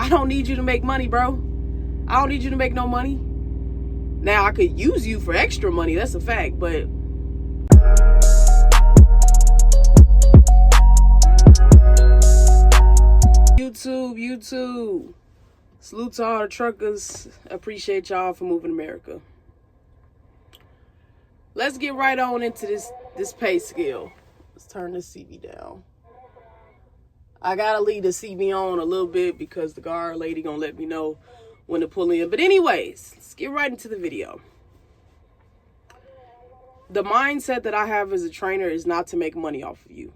I don't need you to make money, bro. I don't need you to make no money. Now, I could use you for extra money. That's a fact, but YouTube. Salute to all the truckers. Appreciate y'all for moving America. Let's get right on into this pay scale. Let's turn this CV down. I gotta leave the CV on a little bit because the guard lady gonna let me know when to pull in. But anyways, let's get right into the video. The mindset that I have as a trainer is not to make money off of you.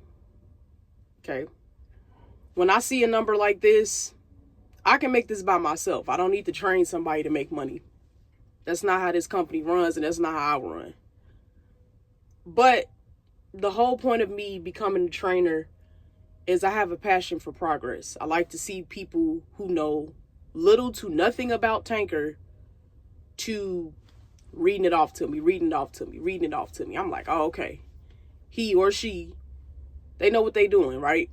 Okay? When I see a number like this, I can make this by myself. I don't need to train somebody to make money. That's not how this company runs, and that's not how I run. But the whole point of me becoming a trainer is I have a passion for progress. I like to see people who know little to nothing about tanker to reading it off to me. I'm like, oh, okay. He or she, they know what they're doing, right?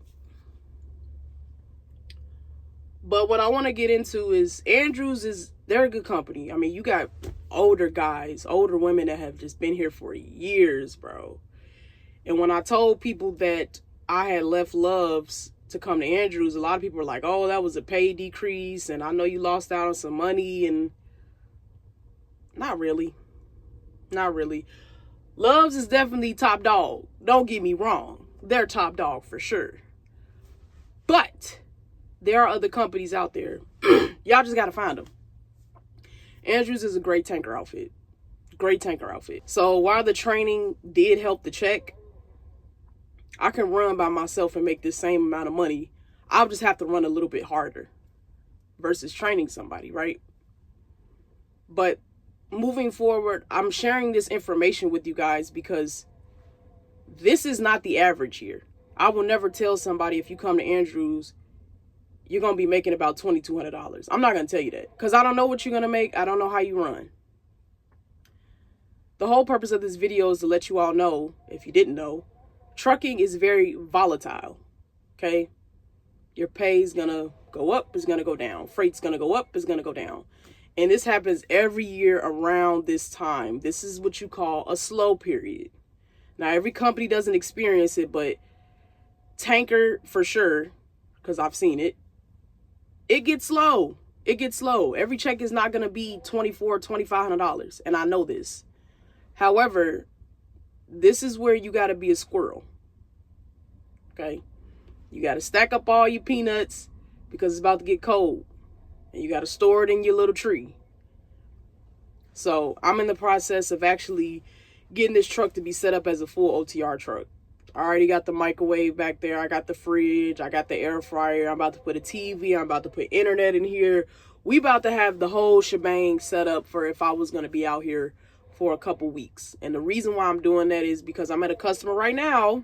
But what I want to get into is Andrews they're a good company. I mean, you got older guys, older women that have just been here for years, bro. And when I told people that I had left Love's to come to Andrews, a lot of people were like, oh, that was a pay decrease, and I know you lost out on some money, and not really. Love's is definitely top dog. Don't get me wrong. They're top dog for sure. But there are other companies out there. Y'all just got to find them. Andrews is a great tanker outfit. So while the training did help the check, I can run by myself and make the same amount of money. I'll just have to run a little bit harder versus training somebody, right? But moving forward, I'm sharing this information with you guys because this is not the average here. I will never tell somebody if you come to Andrews, you're going to be making about $2,200. I'm not going to tell you that because I don't know what you're going to make. I don't know how you run. The whole purpose of this video is to let you all know, if you didn't know, trucking is very volatile, okay? Your pay is going to go up, it's going to go down. Freight's going to go up, it's going to go down. And this happens every year around this time. This is what you call a slow period. Now, every company doesn't experience it, but tanker for sure, because I've seen it, it gets slow. Every check is not going to be $2,400, $2,500, and I know this. However, this is where you got to be a squirrel, okay? You got to stack up all your peanuts because it's about to get cold, and you got to store it in your little tree. So I'm in the process of actually getting this truck to be set up as a full OTR truck. I already got the microwave back there. I got the fridge. I got the air fryer. I'm about to put a TV. I'm about to put internet in here. We about to have the whole shebang set up for if I was going to be out here for a couple weeks. And the reason why I'm doing that is because I'm at a customer right now.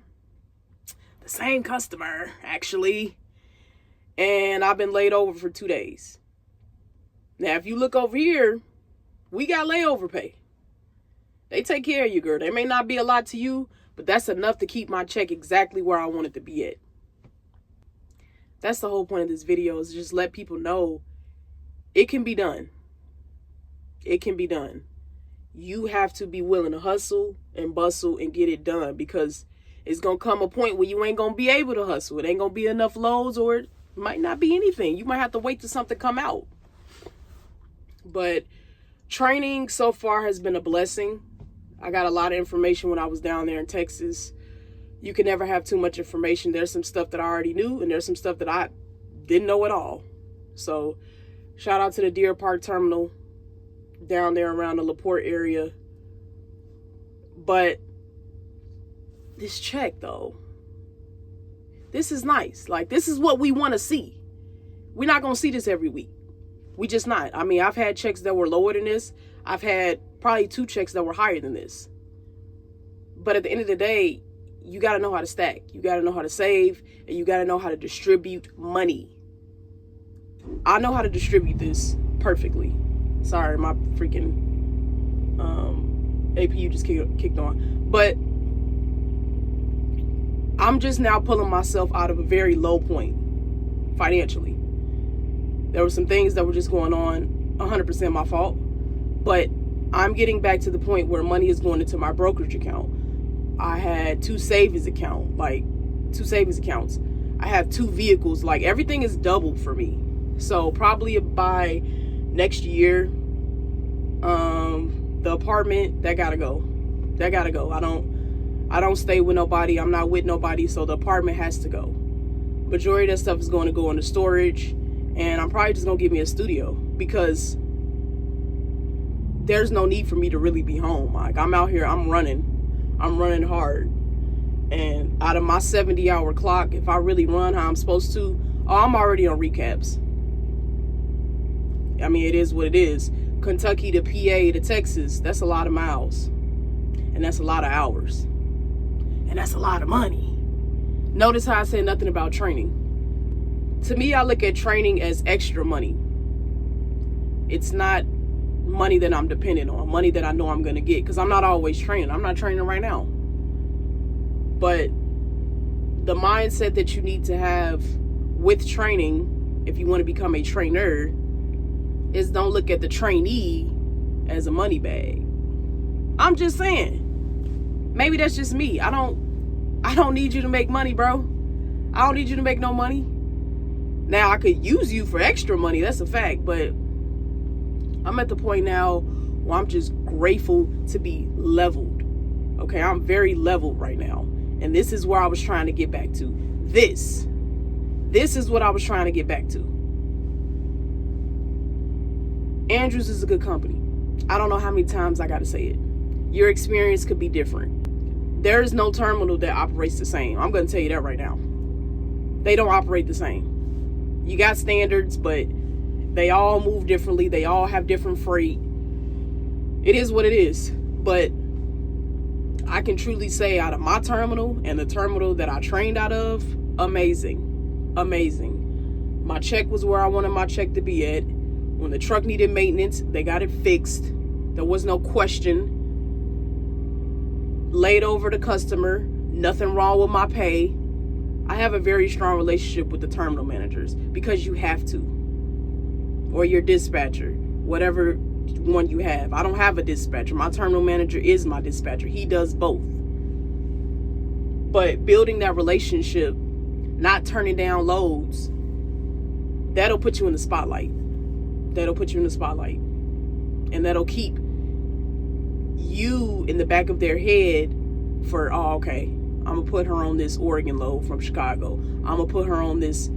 The same customer, actually. And I've been laid over for 2 days. Now, if you look over here, we got layover pay. They take care of you, girl. They may not be a lot to you, but that's enough to keep my check exactly where I want it to be at. That's the whole point of this video, is just let people know it can be done. It can be done. You have to be willing to hustle and bustle and get it done, because it's going to come a point where you ain't going to be able to hustle. It ain't going to be enough loads, or it might not be anything. You might have to wait till something come out. But training so far has been a blessing. I got a lot of information when I was down there in Texas. You can never have too much information. There's some stuff that I already knew, and there's some stuff that I didn't know at all. So shout out to the Deer Park Terminal down there around the LaPorte area. But this check, though, this is nice. Like, this is what we want to see. We're not going to see this every week. We just not. I mean, I've had checks that were lower than this. I've had probably 2 checks that were higher than this. But at the end of the day, you got to know how to stack. You got to know how to save, and you got to know how to distribute money. I know how to distribute this perfectly. Sorry, my freaking APU just kicked on. But I'm just now pulling myself out of a very low point financially. There were some things that were just going on, 100% my fault. But I'm getting back to the point where money is going into my brokerage account. I had two savings accounts. I have 2 vehicles. Like, everything is doubled for me. So probably by next year, the apartment, that gotta go. I don't stay with nobody. I'm not with nobody. So the apartment has to go. Majority of that stuff is going to go into storage. And I'm probably just going to give me a studio, because there's no need for me to really be home. Like, I'm out here, I'm running hard. And out of my 70-hour clock, if I really run how I'm supposed to, I'm already on recaps. I mean, it is what it is. Kentucky to PA to Texas, that's a lot of miles. And that's a lot of hours. And that's a lot of money. Notice how I said nothing about training. To me, I look at training as extra money. It's not money that I'm dependent on, money that I know I'm going to get, because I'm not always training. I'm not training right now. But the mindset that you need to have with training, if you want to become a trainer, is don't look at the trainee as a money bag. I'm just saying. Maybe that's just me. I don't need you to make money, bro. I don't need you to make no money. Now, I could use you for extra money. That's a fact. But I'm at the point now where I'm just grateful to be leveled. Okay, I'm very leveled right now. And this is where I was trying to get back to. This is what I was trying to get back to. Andrews is a good company. I don't know how many times I got to say it. Your experience could be different. There is no terminal that operates the same. I'm going to tell you that right now. They don't operate the same. You got standards, but they all move differently. They all have different freight. It is what it is. But I can truly say, out of my terminal and the terminal that I trained out of, amazing. My check was where I wanted my check to be at. When the truck needed maintenance, they got it fixed. There was no question. Laid over the customer. Nothing wrong with my pay. I have a very strong relationship with the terminal managers, because you have to. Or your dispatcher, whatever one you have. I don't have a dispatcher. My terminal manager is my dispatcher. He does both. But building that relationship, not turning down loads, that'll put you in the spotlight. And that'll keep you in the back of their head for, oh, okay, I'm going to put her on this Oregon load from Chicago. I'm going to put her on this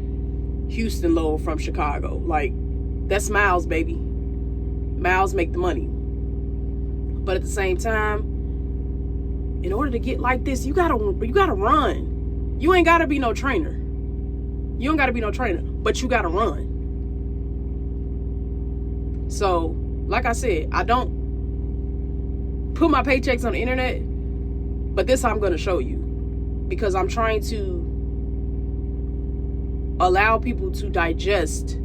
Houston load from Chicago. Like, that's miles, baby. Miles make the money. But at the same time, in order to get like this, you gotta run. You ain't gotta be no trainer. But you gotta run. So, like I said, I don't put my paychecks on the internet, but this I'm gonna show you, because I'm trying to allow people to digest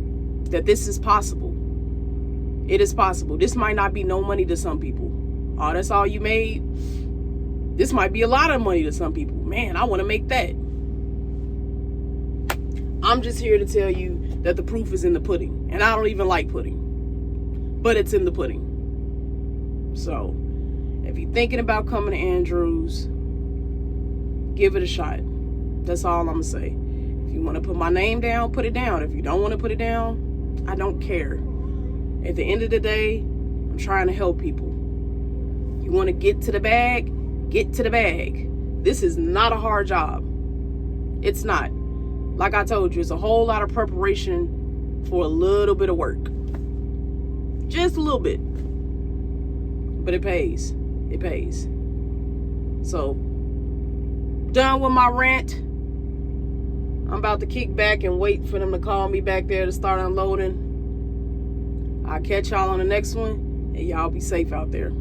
that this is possible. It is possible. This might not be no money to some people. Oh, that's all you made? This might be a lot of money to some people. Man, I want to make that. I'm just here to tell you that the proof is in the pudding. And I don't even like pudding. But it's in the pudding. So, if you're thinking about coming to Andrews, give it a shot. That's all I'm going to say. If you want to put my name down, put it down. If you don't want to put it down, I don't care. At the end of the day, I'm trying to help people. You want to get to the bag? Get to the bag. This is not a hard job. It's not. Like I told you, it's a whole lot of preparation for a little bit of work. Just a little bit. But it pays. It pays. So, done with my rant. I'm about to kick back and wait for them to call me back there to start unloading. I'll catch y'all on the next one, and y'all be safe out there.